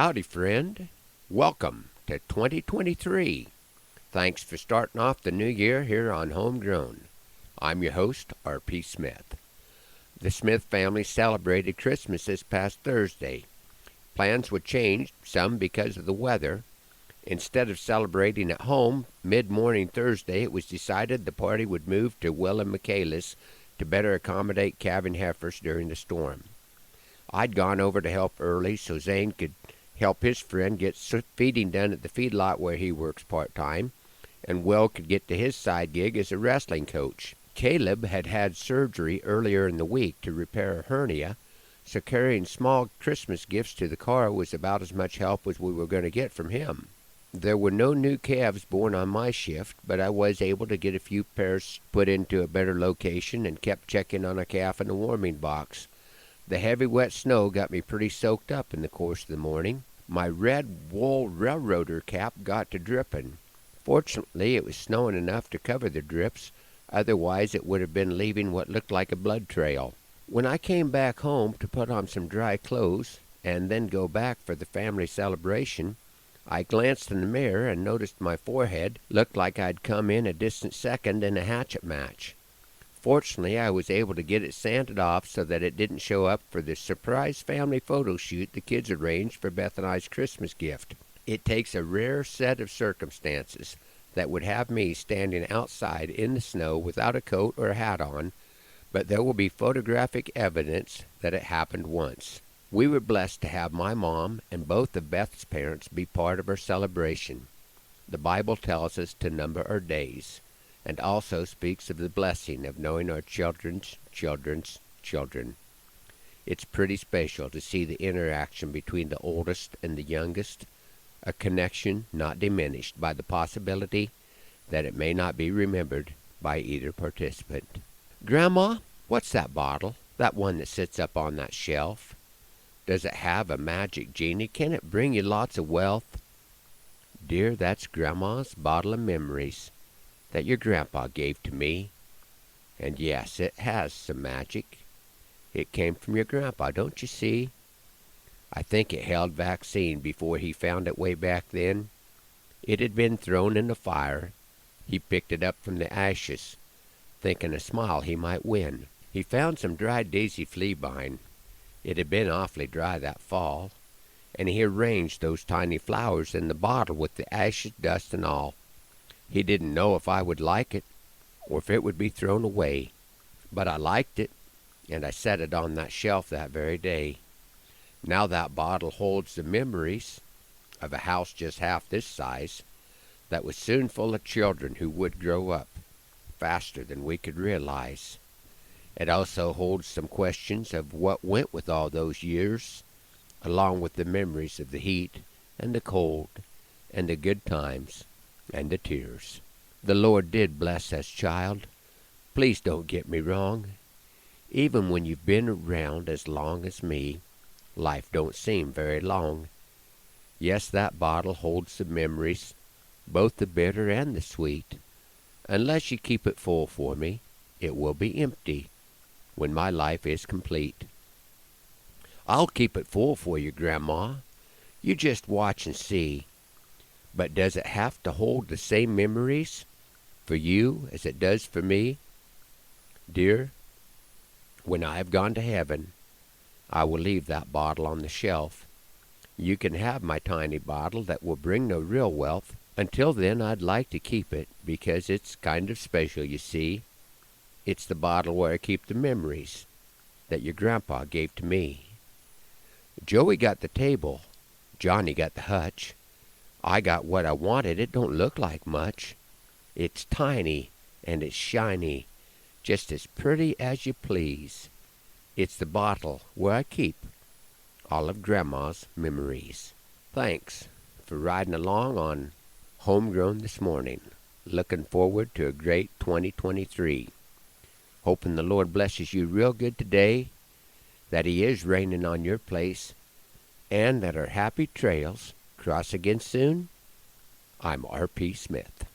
Howdy, friend. Welcome to 2023. Thanks for starting off the new year here on Homegrown. I'm your host, R.P. Smith. The Smith family celebrated Christmas this past Thursday. Plans were changed, some because of the weather. Instead of celebrating at home mid-morning Thursday, it was decided the party would move to Will and Michaelis to better accommodate calving heifers during the storm. I'd gone over to help early so Zane could help his friend get feeding done at the feedlot where he works part-time, and Will could get to his side gig as a wrestling coach. Caleb had had surgery earlier in the week to repair a hernia, so carrying small Christmas gifts to the car was about as much help as we were going to get from him. There were no new calves born on my shift, but I was able to get a few pairs put into a better location and kept checking on a calf in the warming box. The heavy wet snow got me pretty soaked up in the course of the morning. My red wool railroader cap got to dripping. Fortunately, it was snowing enough to cover the drips, otherwise it would have been leaving what looked like a blood trail. When I came back home to put on some dry clothes and then go back for the family celebration, I glanced in the mirror and noticed my forehead looked like I'd come in a distant second in a hatchet match. Fortunately, I was able to get it sanded off so that it didn't show up for the surprise family photo shoot the kids arranged for Beth and I's Christmas gift. It takes a rare set of circumstances that would have me standing outside in the snow without a coat or a hat on, but there will be photographic evidence that it happened once. We were blessed to have my mom and both of Beth's parents be part of our celebration. The Bible tells us to number our days, and also speaks of the blessing of knowing our children's children's children. It's pretty special to see the interaction between the oldest and the youngest, a connection not diminished by the possibility that it may not be remembered by either participant. Grandma, what's that bottle? That one that sits up on that shelf? Does it have a magic genie? Can it bring you lots of wealth? Dear, that's Grandma's bottle of memories that your grandpa gave to me. And yes, it has some magic. It came from your grandpa, don't you see? I think it held vaccine before he found it way back then. It had been thrown in the fire. He picked it up from the ashes, thinking a smile he might win. He found some dried daisy fleabine. It had been awfully dry that fall, and he arranged those tiny flowers in the bottle with the ashes, dust, and all. He didn't know if I would like it, or if it would be thrown away. But I liked it, and I set it on that shelf that very day. Now that bottle holds the memories of a house just half this size that was soon full of children who would grow up faster than we could realize. It also holds some questions of what went with all those years, along with the memories of the heat and the cold and the good times and the tears. The Lord did bless us, child. Please don't get me wrong. Even when you've been around as long as me, life don't seem very long. Yes, that bottle holds the memories, both the bitter and the sweet. Unless you keep it full for me, it will be empty when my life is complete. I'll keep it full for you, Grandma. You just watch and see. But does it have to hold the same memories for you as it does for me? Dear, when I have gone to heaven, I will leave that bottle on the shelf. You can have my tiny bottle that will bring no real wealth. Until then, I'd like to keep it because it's kind of special, you see. It's the bottle where I keep the memories that your grandpa gave to me. Joey got the table. Johnny got the hutch. I got what I wanted. It don't look like much. It's tiny and it's shiny, just as pretty as you please. It's the bottle where I keep all of Grandma's memories. Thanks for riding along on Homegrown this morning. Looking forward to a great 2023. Hoping the Lord blesses you real good today, that He is raining on your place, and that our happy trails cross again soon. I'm R.P. Smith.